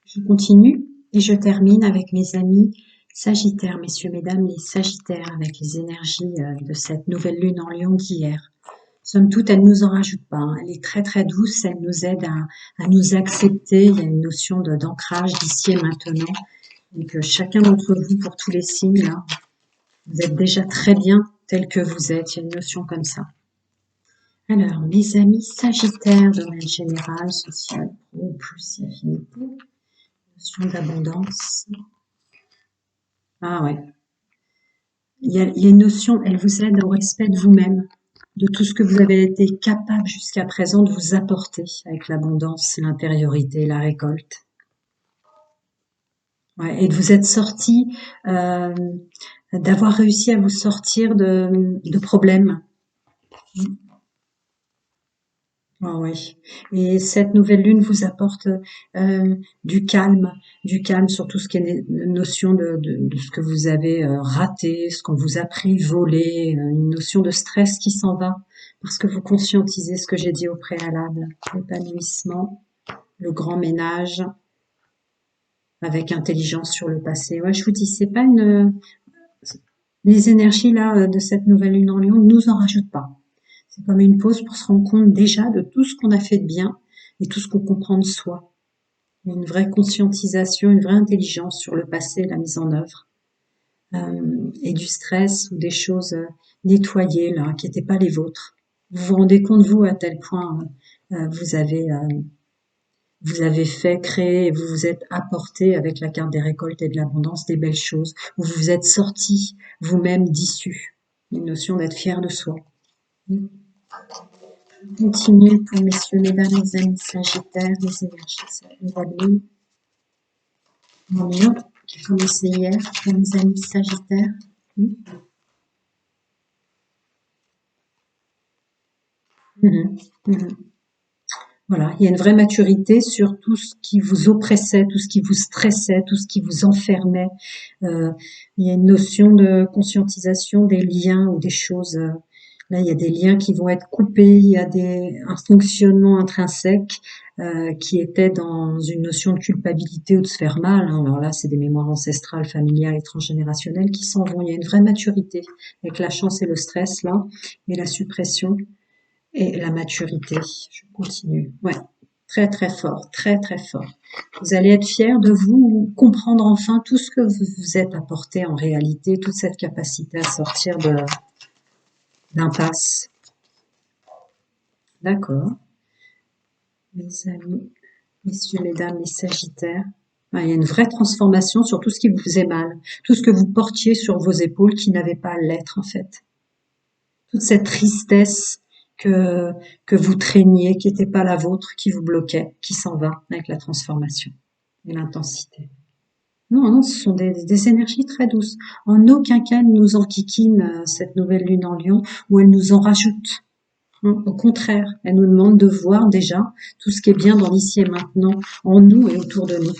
Je continue et je termine avec mes amis Sagittaires, messieurs, mesdames, les Sagittaires, avec les énergies de cette nouvelle lune en Lion d'hier. Somme toute, elle ne nous en rajoute pas, hein. Elle est très très douce, elle nous aide à nous accepter. Il y a une notion d'ancrage d'ici et maintenant. Et que chacun d'entre vous, pour tous les signes, là, vous êtes déjà très bien tel que vous êtes. Il y a une notion comme ça. Alors, mes amis Sagittaires, domaine général, social, pro, plus et affinité, notion d'abondance. Ah ouais. Il y a une notion, elle vous aide au respect de vous-même, de tout ce que vous avez été capable jusqu'à présent de vous apporter avec l'abondance, l'intériorité, la récolte. Ouais, et de vous être sorti, euh, d'avoir réussi à vous sortir de problèmes. Ah oui. Et cette nouvelle lune vous apporte du calme sur tout ce qui est notion de ce que vous avez raté, ce qu'on vous a pris, volé, une notion de stress qui s'en va, parce que vous conscientisez ce que j'ai dit au préalable, l'épanouissement, le grand ménage, avec intelligence sur le passé. Ouais, je vous dis, c'est pas les énergies là de cette nouvelle lune en Lion ne nous en rajoutent pas. C'est comme une pause pour se rendre compte déjà de tout ce qu'on a fait de bien et tout ce qu'on comprend de soi. Une vraie conscientisation, une vraie intelligence sur le passé et la mise en œuvre. Et du stress ou des choses nettoyées là, qui n'étaient pas les vôtres. Vous vous rendez compte, vous, à tel point vous avez fait, créé et vous vous êtes apporté avec la carte des récoltes et de l'abondance des belles choses. Vous vous êtes sorti vous-même d'issue. Une notion d'être fier de soi. Continuez pour messieurs, mesdames, les amis Sagittaires, les énergies, cette nouvelle lune en Lion qui a commencé hier pour mes amis Sagittaires. Mhm, mhm. Voilà, il y a une vraie maturité sur tout ce qui vous oppressait, tout ce qui vous stressait, tout ce qui vous enfermait. Il y a une notion de conscientisation des liens ou des choses. Là, il y a des liens qui vont être coupés, il y a un fonctionnement intrinsèque qui était dans une notion de culpabilité ou de se faire mal, hein. Alors là, c'est des mémoires ancestrales, familiales et transgénérationnelles qui s'en vont. Il y a une vraie maturité avec la chance et le stress là, et la suppression et la maturité. Je continue. Ouais. Très très fort, très très fort. Vous allez être fiers de vous, comprendre enfin tout ce que vous vous êtes apporté en réalité, toute cette capacité à sortir d'impasse. D'accord. Mes amis, messieurs, mesdames, les Sagittaires. Il y a une vraie transformation sur tout ce qui vous faisait mal, tout ce que vous portiez sur vos épaules qui n'avait pas à l'être en fait. Toute cette tristesse que, que vous traîniez, qui n'était pas la vôtre, qui vous bloquait, qui s'en va avec la transformation et l'intensité. Non, non, ce sont des énergies très douces. En aucun cas, elle nous enquiquine cette nouvelle lune en Lion, ou elle nous en rajoute. Non, au contraire, elle nous demande de voir déjà tout ce qui est bien dans l'ici et maintenant, en nous et autour de nous.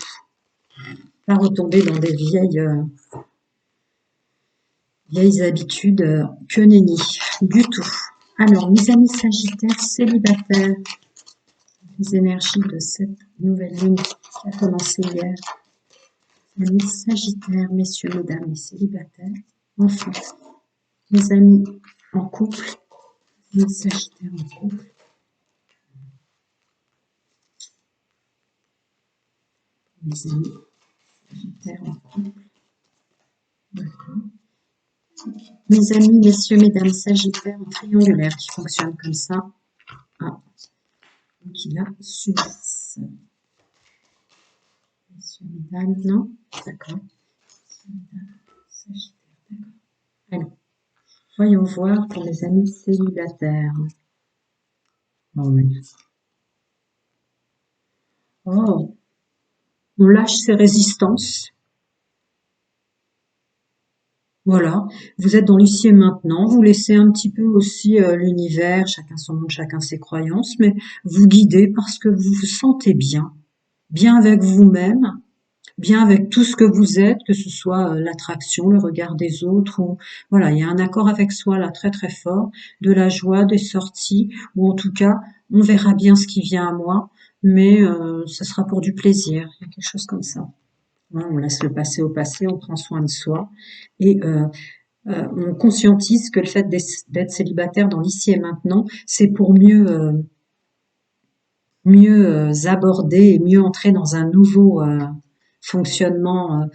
Pas retomber dans des vieilles habitudes que nenni, du tout. Alors, mes amis Sagittaires célibataires, les énergies de cette nouvelle lune qui a commencé hier. Amis Sagittaires, messieurs, mesdames, les célibataires, enfin, mes amis en couple, les Sagittaires en couple, mes amis Sagittaires en couple, d'accord. Mes amis, messieurs, mesdames, Sagittaires en triangulaire qui fonctionne comme ça. Ah, qui la subissent. Messieurs, mesdames, non, d'accord. Sagittaire, d'accord. Allez, voyons voir pour les amis célibataires. Oh, oui. Oh, on lâche ses résistances. Voilà, vous êtes dans l'ici et maintenant, vous laissez un petit peu aussi l'univers, chacun son monde, chacun ses croyances, mais vous guidez parce que vous vous sentez bien, bien avec vous-même, bien avec tout ce que vous êtes, que ce soit l'attraction, le regard des autres, ou voilà, il y a un accord avec soi là très très fort, de la joie, des sorties, ou en tout cas, on verra bien ce qui vient à moi, mais ce sera pour du plaisir. Il y a quelque chose comme ça. Ouais, on laisse le passé au passé, on prend soin de soi et on conscientise que le fait d'être célibataire dans l'ici et maintenant, c'est pour mieux aborder et mieux entrer dans un nouveau fonctionnement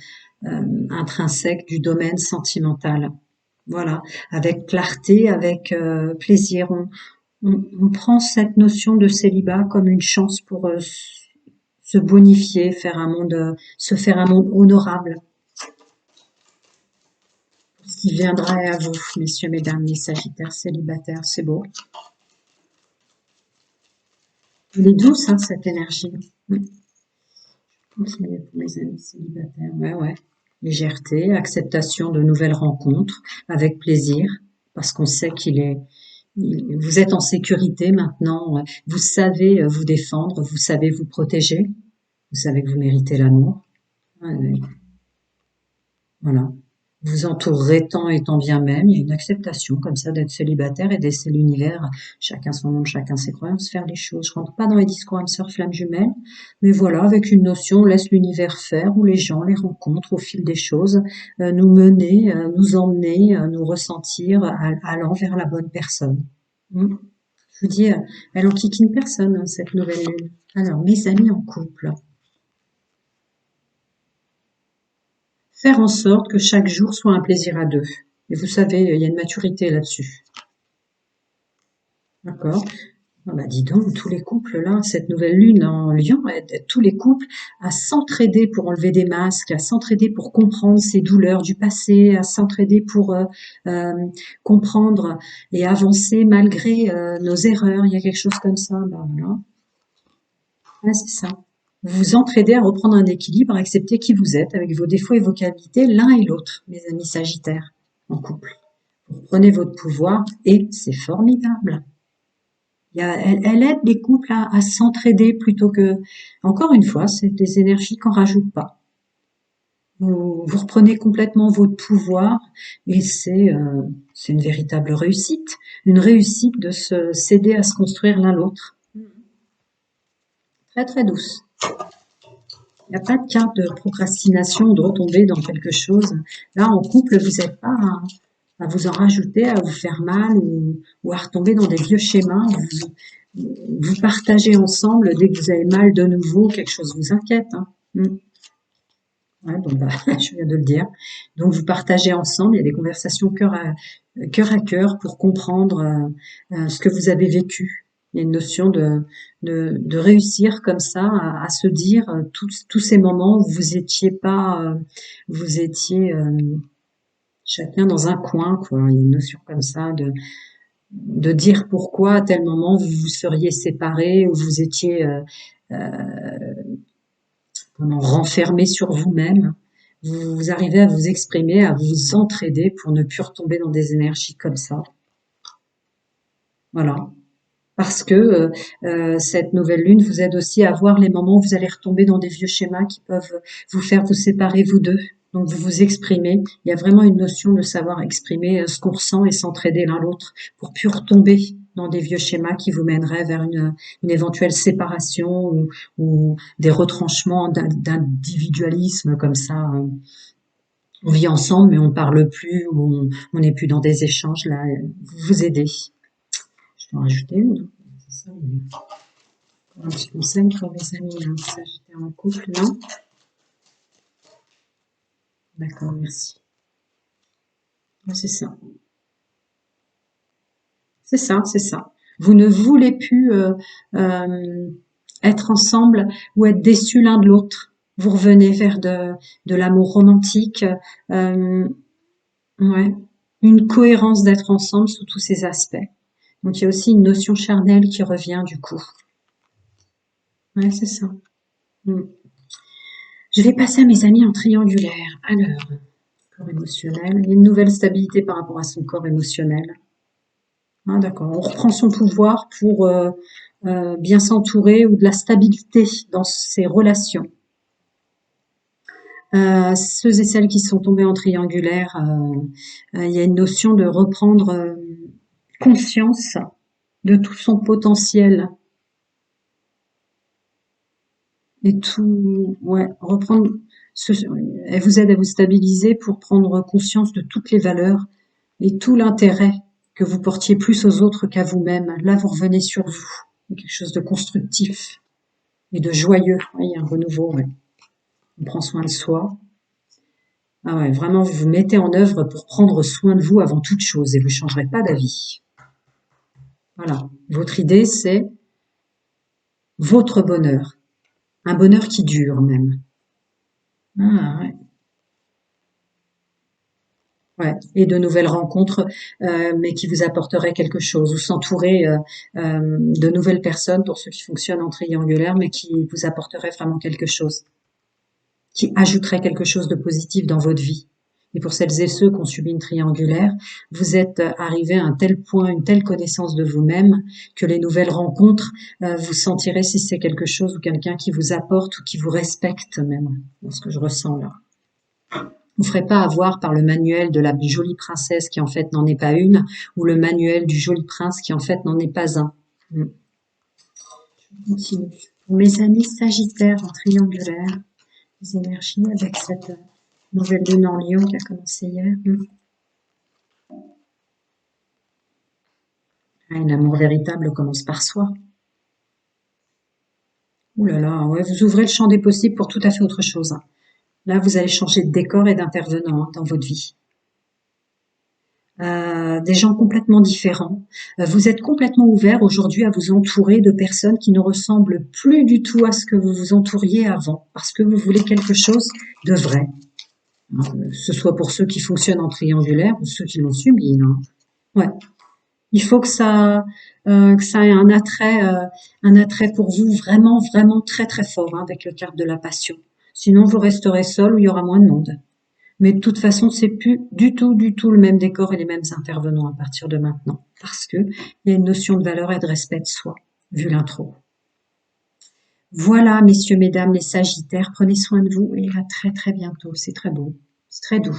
intrinsèque du domaine sentimental. Voilà, avec clarté, avec plaisir. On prend cette notion de célibat comme une chance pour se bonifier, faire un monde, se faire un monde honorable, ce qui viendrait à vous, messieurs, mesdames, les sagittaires célibataires. C'est beau. Elle est douce, hein, cette énergie. Pour mes amis célibataires. Ouais, ouais. Légèreté, acceptation de nouvelles rencontres, avec plaisir, parce qu'on sait vous êtes en sécurité maintenant, vous savez vous défendre, vous savez vous protéger, vous savez que vous méritez l'amour. Ouais, ouais. Voilà. Vous entourerez tant et tant bien même. Il y a une acceptation comme ça d'être célibataire et de laisser l'univers, chacun son monde, chacun ses croyances, faire les choses. Je rentre pas dans les discours âme sœur flamme jumelle, mais voilà, avec une notion, on laisse l'univers faire, où les gens, les rencontres au fil des choses, nous mener, nous emmener, nous ressentir, allant vers la bonne personne. Mm. Je vous dis, elle enquiquine personne, hein, cette nouvelle lune. Alors, mes amis en couple. Faire en sorte que chaque jour soit un plaisir à deux. Et vous savez, il y a une maturité là-dessus. D'accord? Ah bah dis donc, tous les couples là, cette nouvelle lune en Lion aide tous les couples à s'entraider pour enlever des masques, à s'entraider pour comprendre ces douleurs du passé, à s'entraider pour euh, comprendre et avancer malgré nos erreurs. Il y a quelque chose comme ça. Bah, voilà. Ouais, c'est ça. Vous vous entraidez à reprendre un équilibre, à accepter qui vous êtes, avec vos défauts et vos qualités, l'un et l'autre, mes amis sagittaires, en couple. Vous prenez votre pouvoir et c'est formidable. Elle aide les couples à s'entraider plutôt que, encore une fois, c'est des énergies qu'on rajoute pas. Vous reprenez complètement votre pouvoir et c'est une véritable réussite. Une réussite de se s'aider à se construire l'un l'autre. Très très douce. Il n'y a pas de carte de procrastination, de retomber dans quelque chose. Là, en couple, vous n'êtes pas à vous en rajouter, à vous faire mal ou à retomber dans des vieux schémas. Vous partagez ensemble dès que vous avez mal de nouveau, quelque chose vous inquiète. Hein. Ouais, bon, bah, je viens de le dire. Donc vous partagez ensemble, il y a des conversations cœur à cœur pour comprendre ce que vous avez vécu. Il y a une notion de réussir comme ça, à se dire tous ces moments où vous étiez pas, vous étiez chacun dans un coin, quoi. Il y a une notion comme ça de dire pourquoi à tel moment vous vous seriez séparés ou vous étiez renfermé sur vous-même. Vous arrivez à vous exprimer, à vous entraider pour ne plus retomber dans des énergies comme ça. Voilà. Parce que cette nouvelle lune vous aide aussi à voir les moments où vous allez retomber dans des vieux schémas qui peuvent vous faire vous séparer vous deux. Donc vous vous exprimez. Il y a vraiment une notion de savoir exprimer ce qu'on ressent et s'entraider l'un l'autre pour plus retomber dans des vieux schémas qui vous mèneraient vers une éventuelle séparation ou des retranchements d'individualisme comme ça. On vit ensemble mais on parle plus ou on n'est plus dans des échanges là. Vous vous aidez. Je peux en rajouter une. C'est ça, un petit conseil pour mes amis sagittaires en couple, non? D'accord, merci. Ouais, c'est ça. C'est ça, c'est ça. Vous ne voulez plus euh, être ensemble ou être déçus l'un de l'autre. Vous revenez vers de l'amour romantique. Euh, ouais. Une cohérence d'être ensemble sous tous ces aspects. Donc il y a aussi une notion charnelle qui revient du coup. Ouais, c'est ça. Mm. Je vais passer à mes amis en triangulaire. Alors, corps émotionnel. Il y a une nouvelle stabilité par rapport à son corps émotionnel. Ah, d'accord. On reprend son pouvoir pour bien s'entourer ou de la stabilité dans ses relations. Ceux et celles qui sont tombés en triangulaire, il y a une notion de reprendre conscience de tout son potentiel. Et tout, ouais, reprendre, elle vous aide à vous stabiliser pour prendre conscience de toutes les valeurs et tout l'intérêt que vous portiez plus aux autres qu'à vous-même. Là, vous revenez sur vous, quelque chose de constructif et de joyeux. Ouais, il y a un renouveau, ouais. On prend soin de soi. Ah ouais, vraiment, vous vous mettez en œuvre pour prendre soin de vous avant toute chose et vous changerez pas d'avis. Voilà. Votre idée, c'est votre bonheur. Un bonheur qui dure même. Ah, ouais. Ouais, et de nouvelles rencontres, mais qui vous apporteraient quelque chose, ou s'entourer de nouvelles personnes pour ceux qui fonctionnent en triangulaire, mais qui vous apporteraient vraiment quelque chose, qui ajouteraient quelque chose de positif dans votre vie. Et pour celles et ceux qui ont subi une triangulaire, vous êtes arrivé à un tel point, une telle connaissance de vous-même, que les nouvelles rencontres, vous sentirez si c'est quelque chose ou quelqu'un qui vous apporte ou qui vous respecte même, dans ce que je ressens là. Vous ne ferez pas avoir par le manuel de la jolie princesse qui en fait n'en est pas une, ou le manuel du joli prince qui en fait n'en est pas un. Mm. Je continue. Pour mes amis sagittaires en triangulaire, les énergies avec cette nouvelle lune en lion qui a commencé hier. Ah, un amour véritable commence par soi. Ouh là là, ouais, vous ouvrez le champ des possibles pour tout à fait autre chose, hein. Là, vous allez changer de décor et d'intervenant, hein, dans votre vie. Des gens complètement différents. Vous êtes complètement ouvert aujourd'hui à vous entourer de personnes qui ne ressemblent plus du tout à ce que vous vous entouriez avant, parce que vous voulez quelque chose de vrai. Ce soit pour ceux qui fonctionnent en triangulaire ou ceux qui l'ont subi, là. Ouais. Il faut que ça ait un attrait pour vous vraiment, vraiment très, très fort, hein, avec le carte de la passion. Sinon, vous resterez seul ou il y aura moins de monde. Mais de toute façon, c'est plus du tout le même décor et les mêmes intervenants à partir de maintenant. Parce que il y a une notion de valeur et de respect de soi, vu l'intro. Voilà, messieurs, mesdames, les sagittaires, prenez soin de vous et à très très bientôt. C'est très beau. C'est très doux.